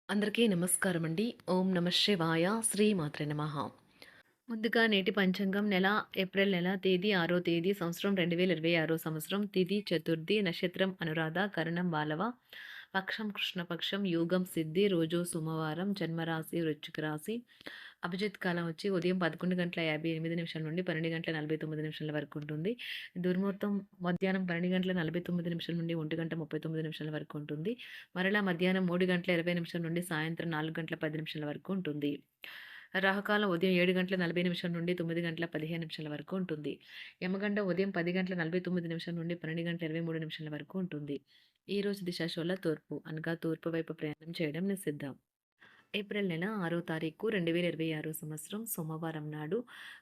అందరికీ నమస్కారం అండి. ఓం నమ శివాయ. శ్రీమాత్రే నమః. ముందుగా నేటి పంచాంగం ఏప్రిల్ నెల తేదీ 6వ తేదీ సంవత్సరం 2026 సంవత్సరం తిథి చతుర్థి నక్షత్రం అనురాధ కరణం బాలవ పక్షం కృష్ణపక్షం యోగం సిద్ధి రోజు సోమవారం జన్మరాశి వృశ్చిక రాశి అభిజిత్ కాలం వచ్చి ఉదయం 11:58 నుండి 12:49 వరకు ఉంటుంది. దుర్ముహూర్తం మధ్యాహ్నం 12:49 నుండి 1:39 వరకు ఉంటుంది. మరలా మధ్యాహ్నం 3:20 నుండి సాయంత్రం 4:10 వరకు ఉంటుంది. రాహుకాలం ఉదయం 7:40 నుండి 9:15 వరకు ఉంటుంది. యమగండ ఉదయం 10:49 నుండి 12:23 వరకు ఉంటుంది. ఈ రోజు దిశాశూల తూర్పు అనగా తూర్పు వైపు ప్రయాణం చేయడం నిషిద్ధం. ఏప్రిల్ నెల 6వ తారీఖు 2026 సంవత్సరం సోమవారం నాడు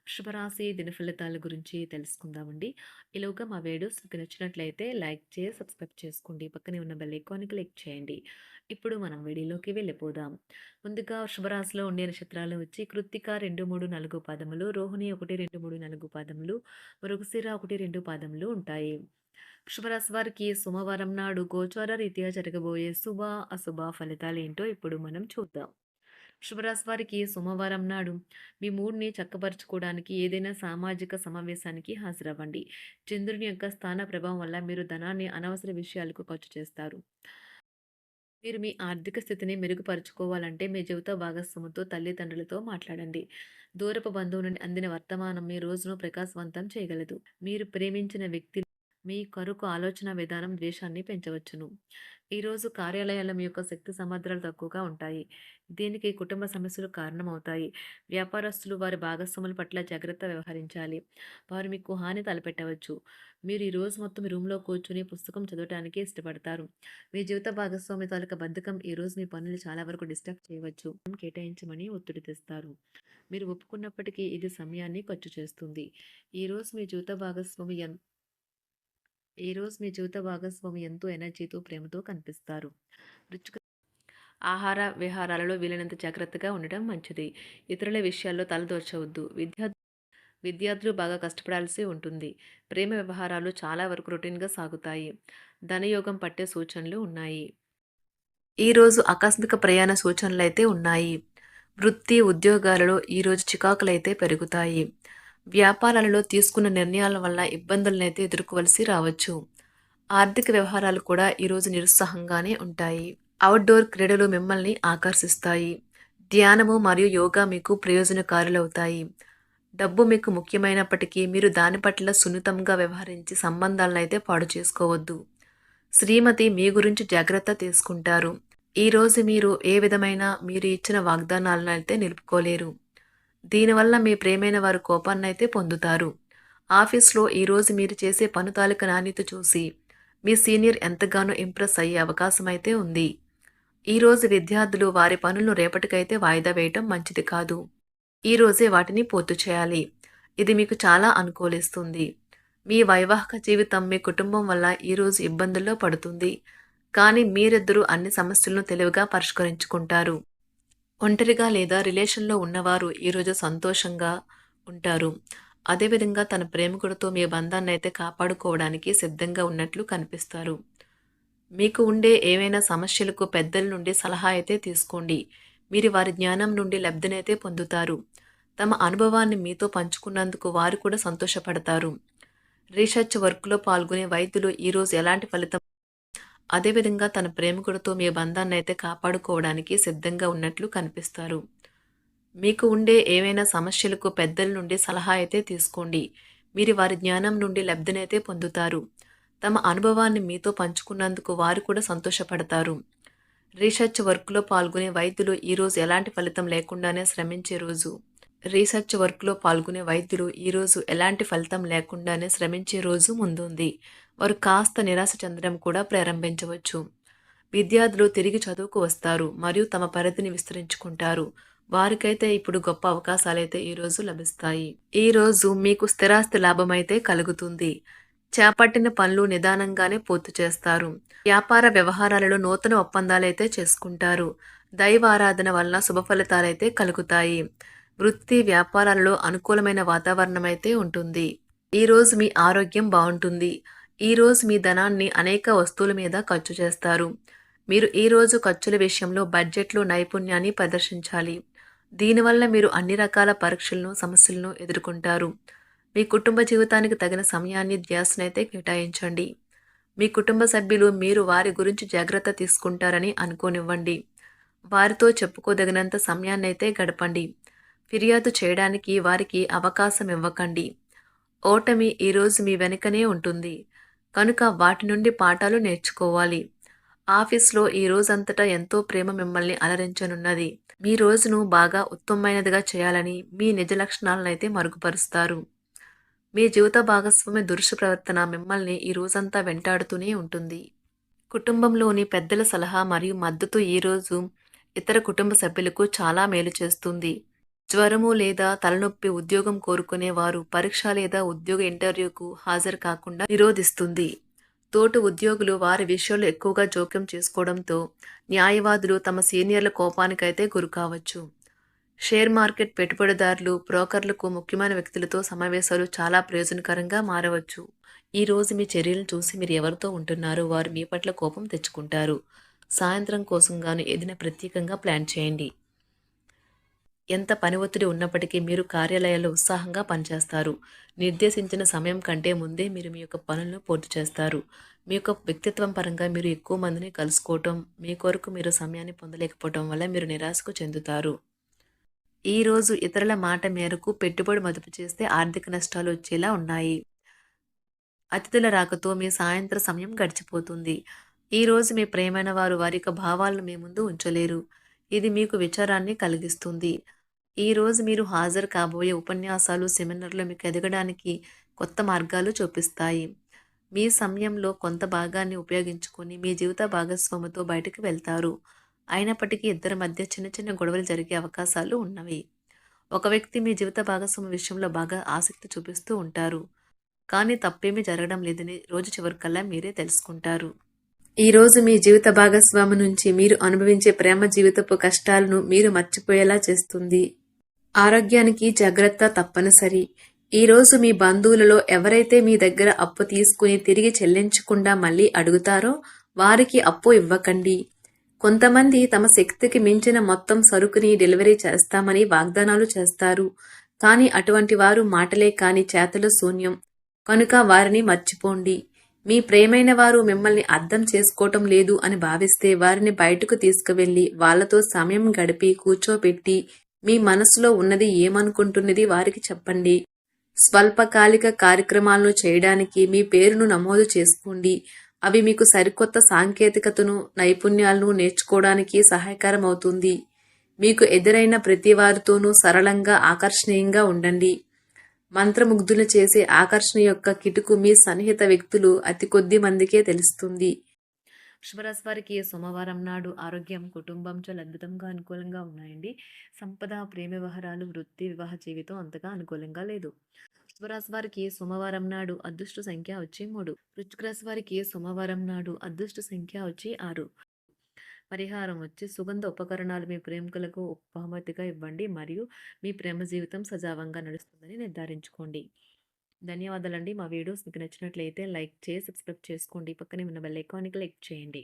వృషభరాశి దినఫలితాల గురించి తెలుసుకుందామండి. ఈలోగా మా వీడియోస్ మీకు నచ్చినట్లయితే లైక్ చేసి సబ్స్క్రైబ్ చేసుకోండి. పక్కనే ఉన్న బెల్ ఐకాన్ని క్లిక్ చేయండి. ఇప్పుడు మనం వీడియోలోకి వెళ్ళిపోదాం. ముందుగా వృషభరాశిలో ఉండే నక్షత్రాలు వచ్చి కృత్తిక 2, 3, 4 పాదములు, రోహిణి 1, 2, 3, 4 పాదములు, మృగశిర 1, 2 పాదములు ఉంటాయి. వృషభరాశి వారికి సోమవారం నాడు గోచార రీత్యా జరగబోయే శుభ అశుభ ఫలితాలు ఏంటో ఇప్పుడు మనం చూద్దాం. వృషభరాశి వారికి సోమవారం నాడు మీ మూడ్ని చక్కబరుచుకోవడానికి ఏదైనా సామాజిక సమావేశానికి హాజరవ్వండి. చంద్రుని యొక్క స్థాన ప్రభావం వల్ల మీరు ధనాన్ని అనవసర విషయాలకు ఖర్చు చేస్తారు. మీరు మీ ఆర్థిక స్థితిని మెరుగుపరుచుకోవాలంటే మీ జీవిత భాగస్వామితో తల్లిదండ్రులతో మాట్లాడండి. దూరపు బంధువు నుండి అందిన వర్తమానం మీ రోజును ప్రకాశవంతం చేయగలదు. మీరు ప్రేమించిన వ్యక్తి మీ కొరకు ఆలోచన విధానం ద్వేషాన్ని పెంచవచ్చును. ఈరోజు కార్యాలయాల్లో మీ యొక్క శక్తి సామర్థ్యాలు తక్కువగా ఉంటాయి. దీనికి కుటుంబ సమస్యలు కారణమవుతాయి. వ్యాపారస్తులు వారి భాగస్వాముల పట్ల జాగ్రత్త వ్యవహరించాలి. వారు మీకు హాని తలపెట్టవచ్చు. మీరు ఈ రోజు మొత్తం మీ రూమ్లో కూర్చుని పుస్తకం చదవటానికి ఇష్టపడతారు. మీ జీవిత భాగస్వామి తాలూకా బద్ధకం ఈ రోజు మీ పనులు చాలా వరకు డిస్టర్బ్ చేయవచ్చు. కేటాయించమని ఒత్తిడి తెస్తారు. మీరు ఒప్పుకున్నప్పటికీ ఇది సమయాన్ని ఖర్చు చేస్తుంది. ఈరోజు మీ జీవిత భాగస్వామి ఎంతో ఎనర్జీతో ప్రేమతో కనిపిస్తారు. రుచిక ఆహార విహారాలలో వీలైనంత జాగ్రత్తగా ఉండటం మంచిది. ఇతరుల విషయాల్లో తలదూర్చవద్దు. విద్యార్థులు బాగా కష్టపడాల్సి ఉంటుంది. ప్రేమ వ్యవహారాలు చాలా వరకు రొటీన్గా సాగుతాయి. ధనయోగం పట్టే సూచనలు ఉన్నాయి. ఈరోజు ఆకస్మిక ప్రయాణ సూచనలైతే ఉన్నాయి. వృత్తి ఉద్యోగాలలో ఈరోజు చికాకులైతే పెరుగుతాయి. వ్యాపారాలలో తీసుకున్న నిర్ణయాల వల్ల ఇబ్బందులనైతే ఎదుర్కోవలసి రావచ్చు. ఆర్థిక వ్యవహారాలు కూడా ఈరోజు నిరుత్సాహంగానే ఉంటాయి. అవుట్డోర్ క్రీడలు మిమ్మల్ని ఆకర్షిస్తాయి. ధ్యానము మరియు యోగా మీకు ప్రయోజనకారులవుతాయి. డబ్బు మీకు ముఖ్యమైనప్పటికీ మీరు దాని పట్ల సున్నితంగా వ్యవహరించి సంబంధాలను అయితే పాడు చేసుకోవద్దు. శ్రీమతి మీ గురించి జాగ్రత్త తీసుకుంటారు. ఈరోజు మీరు ఏ విధమైన మీరు ఇచ్చిన వాగ్దానాలను అయితే నిలుపుకోలేరు. దీనివల్ల మీ ప్రేమైన వారు కోపాన్నైతే పొందుతారు. ఆఫీస్లో ఈరోజు మీరు చేసే పను తాలూకా నాణ్యత చూసి మీ సీనియర్ ఎంతగానో ఇంప్రెస్ అయ్యే అవకాశం అయితే ఉంది. ఈరోజు విద్యార్థులు వారి పనులను రేపటికైతే వాయిదా వేయటం మంచిది కాదు. ఈరోజే వాటిని పూర్తి చేయాలి. ఇది మీకు చాలా అనుకూలిస్తుంది. మీ వైవాహిక జీవితం మీ కుటుంబం వల్ల ఈరోజు ఇబ్బందుల్లో పడుతుంది. కానీ మీరిద్దరూ అన్ని సమస్యలను తెలివిగా పరిష్కరించుకుంటారు. ఒంటరిగా లేదా రిలేషన్లో ఉన్నవారు ఈరోజు సంతోషంగా ఉంటారు. అదేవిధంగా తన ప్రేమికుడితో మీ బంధాన్ని అయితే కాపాడుకోవడానికి సిద్ధంగా ఉన్నట్లు కనిపిస్తారు. మీకు ఉండే ఏవైనా సమస్యలకు పెద్దల నుండి సలహా అయితే తీసుకోండి. మీరు వారి జ్ఞానం నుండి లబ్ధినైతే పొందుతారు. తమ అనుభవాన్ని మీతో పంచుకున్నందుకు వారు కూడా సంతోషపడతారు. రీసెర్చ్ వర్క్లో పాల్గొనే వైద్యులు ఈరోజు ఎలాంటి ఫలితం అదేవిధంగా తన ప్రేమికుడితో మీ బంధాన్ని అయితే కాపాడుకోవడానికి సిద్ధంగా ఉన్నట్లు కనిపిస్తారు. మీకు ఉండే ఏవైనా సమస్యలకు పెద్దల నుండి సలహా అయితే తీసుకోండి. మీరు వారి జ్ఞానం నుండి లబ్ధినైతే పొందుతారు. తమ అనుభవాన్ని మీతో పంచుకున్నందుకు వారు కూడా సంతోషపడతారు. రీసెర్చ్ వర్క్లో పాల్గొనే వైద్యులు ఈరోజు ఎలాంటి ఫలితం లేకుండానే శ్రమించే రోజు. రీసెర్చ్ వర్క్లో పాల్గొనే వైద్యులు ఈరోజు ఎలాంటి ఫలితం లేకుండానే శ్రమించే రోజు ముందుంది. వారు కాస్త నిరాశ చెందడం కూడా ప్రారంభించవచ్చు. విద్యార్థులు తిరిగి చదువుకు వస్తారు మరియు తమ పరిధిని విస్తరించుకుంటారు. వారికైతే ఇప్పుడు గొప్ప అవకాశాలైతే ఈరోజు లభిస్తాయి. ఈరోజు మీకు స్థిరాస్తి లాభమైతే కలుగుతుంది. చేపట్టిన పనులు నిదానంగానే పూర్తి చేస్తారు. వ్యాపార వ్యవహారాలలో నూతన ఒప్పందాలైతే చేసుకుంటారు. దైవ ఆరాధన వలన శుభ ఫలితాలైతే కలుగుతాయి. వృత్తి వ్యాపారాలలో అనుకూలమైన వాతావరణం అయితే ఉంటుంది. ఈరోజు మీ ఆరోగ్యం బాగుంటుంది. ఈరోజు మీ ధనాన్ని అనేక వస్తువుల మీద ఖర్చు చేస్తారు. మీరు ఈరోజు ఖర్చుల విషయంలో బడ్జెట్లో నైపుణ్యాన్ని ప్రదర్శించాలి. దీనివల్ల మీరు అన్ని రకాల పరీక్షలను, సమస్యలను ఎదుర్కొంటారు. మీ కుటుంబ జీవితానికి తగిన సమయాన్ని, ధ్యాసనైతే కేటాయించండి. మీ కుటుంబ సభ్యులు మీరు వారి గురించి జాగ్రత్త తీసుకుంటారని అనుకోనివ్వండి. వారితో చెప్పుకోదగినంత సమయాన్నైతే గడపండి. ఫిర్యాదు చేయడానికి వారికి అవకాశం ఇవ్వకండి. ఓటమి ఈరోజు మీ వెనుకనే ఉంటుంది. కనుక వాటి నుండి పాఠాలు నేర్చుకోవాలి. ఆఫీస్‌లో ఈ రోజంతటా ఎంతో ప్రేమ మిమ్మల్ని అలరించనున్నది. మీ రోజును బాగా ఉత్తమమైనదిగా చేయాలని మీ నిజ లక్షణాలనైతే మరుగుపరుస్తారు. మీ జీవిత భాగస్వామి దురుసు ప్రవర్తన మిమ్మల్ని ఈ రోజంతా వెంటాడుతూనే ఉంటుంది. కుటుంబంలోని పెద్దల సలహా మరియు మద్దతు ఈరోజు ఇతర కుటుంబ సభ్యులకు చాలా మేలు చేస్తుంది. జ్వరము లేదా తలనొప్పి ఉద్యోగం కోరుకునేవారు పరీక్ష లేదా ఉద్యోగ ఇంటర్వ్యూకు హాజరు కాకుండా నిరోధిస్తుంది. తోటి ఉద్యోగులు వారి విషయాల్లో ఎక్కువగా జోక్యం చేసుకోవడంతో న్యాయవాదులు తమ సీనియర్ల కోపానికైతే గురికావచ్చు. షేర్ మార్కెట్ పెట్టుబడిదారులు, బ్రోకర్లకు ముఖ్యమైన వ్యక్తులతో సమావేశాలు చాలా ప్రయోజనకరంగా మారవచ్చు. ఈ రోజు మీ చర్యలను చూసి మీరు ఎవరితో ఉంటున్నారో వారు మీ పట్ల కోపం తెచ్చుకుంటారు. సాయంత్రం కోసం గాను ఏదైనా ప్రత్యేకంగా ప్లాన్ చేయండి. ఎంత పని ఒత్తిడి ఉన్నప్పటికీ మీరు కార్యాలయాల్లో ఉత్సాహంగా పనిచేస్తారు. నిర్దేశించిన సమయం కంటే ముందే మీరు మీ యొక్క పనులను పూర్తి చేస్తారు. మీ యొక్క వ్యక్తిత్వం పరంగా మీరు ఎక్కువ మందిని కలుసుకోవటం, మీ కొరకు మీరు సమయాన్ని పొందలేకపోవటం వల్ల మీరు నిరాశకు చెందుతారు. ఈరోజు ఇతరుల మాట మేరకు పెట్టుబడి మదుపు చేస్తే ఆర్థిక నష్టాలు వచ్చేలా ఉన్నాయి. అతిథుల రాకతో మీ సాయంత్ర సమయం గడిచిపోతుంది. ఈరోజు మీ ప్రియమైన వారు వారి యొక్క భావాలను మీ ముందు ఉంచలేరు. ఇది మీకు విచారాన్ని కలిగిస్తుంది. ఈరోజు మీరు హాజరు కాబోయే ఉపన్యాసాలు, సెమినార్లు మీకు ఎదగడానికి కొత్త మార్గాలు చూపిస్తాయి. మీ సమయంలో కొంత భాగాన్ని ఉపయోగించుకొని మీ జీవిత భాగస్వామితో బయటకు వెళ్తారు. అయినప్పటికీ ఇద్దరి మధ్య చిన్న చిన్న గొడవలు జరిగే అవకాశాలు ఉన్నవి. ఒక వ్యక్తి మీ జీవిత భాగస్వామి విషయంలో బాగా ఆసక్తి చూపిస్తూ ఉంటారు. కానీ తప్పేమీ జరగడం లేదని రోజు చివరికల్లా మీరే తెలుసుకుంటారు. ఈరోజు మీ జీవిత భాగస్వామి నుంచి మీరు అనుభవించే ప్రేమ జీవితపు కష్టాలను మీరు మర్చిపోయేలా చేస్తుంది. ఆరోగ్యానికి జాగ్రత్త తప్పనిసరి. ఈరోజు మీ బంధువులలో ఎవరైతే మీ దగ్గర అప్పు తీసుకుని తిరిగి చెల్లించకుండా మళ్ళీ అడుగుతారో వారికి అప్పు ఇవ్వకండి. కొంతమంది తమ శక్తికి మించిన మొత్తం సరుకుని డెలివరీ చేస్తామని వాగ్దానాలు చేస్తారు. కానీ అటువంటి వారు మాటలే కాని చేతలు శూన్యం. కనుక వారిని మర్చిపోండి. మీ ప్రియమైన వారు మిమ్మల్ని అర్థం చేసుకోవటం లేదు అని భావిస్తే వారిని బయటకు తీసుకువెళ్ళి వాళ్లతో సమయం గడిపి కూర్చోబెట్టి మీ మనసులో ఉన్నది ఏమనుకుంటున్నది వారికి చెప్పండి. స్వల్పకాలిక కార్యక్రమాలను చేయడానికి మీ పేరును నమోదు చేసుకోండి. అవి మీకు సరికొత్త సాంకేతికతను, నైపుణ్యాలను నేర్చుకోవడానికి సహాయకరం అవుతుంది. మీకు ఎదురైన ప్రతి వారితోనూ సరళంగా, ఆకర్షణీయంగా ఉండండి. మంత్రముగ్ధులు చేసే ఆకర్షణ యొక్క కిటుకు మీ సన్నిహిత వ్యక్తులు అతి కొద్ది మందికే తెలుస్తుంది. వృషభరాశి వారికి సోమవారం నాడు ఆరోగ్యం, కుటుంబం చాలా అద్భుతంగా అనుకూలంగా ఉన్నాయండి. సంపద, ప్రేమ వ్యవహారాలు, వృత్తి, వివాహ జీవితం అంతగా అనుకూలంగా లేదు. వృషభరాశి వారికి సోమవారం నాడు అదృష్ట సంఖ్య వచ్చి 3. వృశ్చిక రాశి వారికి సోమవారం నాడు అదృష్ట సంఖ్య వచ్చి 6. పరిహారం వచ్చి సుగంధ ఉపకరణాలు మీ ప్రేమికులకు బహుమతిగా ఇవ్వండి మరియు మీ ప్రేమ జీవితం సజావంగా నడుస్తుందని నిర్ధారించుకోండి. ధన్యవాదాలండి. మా వీడియోస్ మీకు నచ్చినట్లయితే లైక్ చేసి సబ్స్క్రైబ్ చేసుకోండి. పక్కనే ఉన్న బెల్ ఐకాన్ని క్లిక్ చేయండి.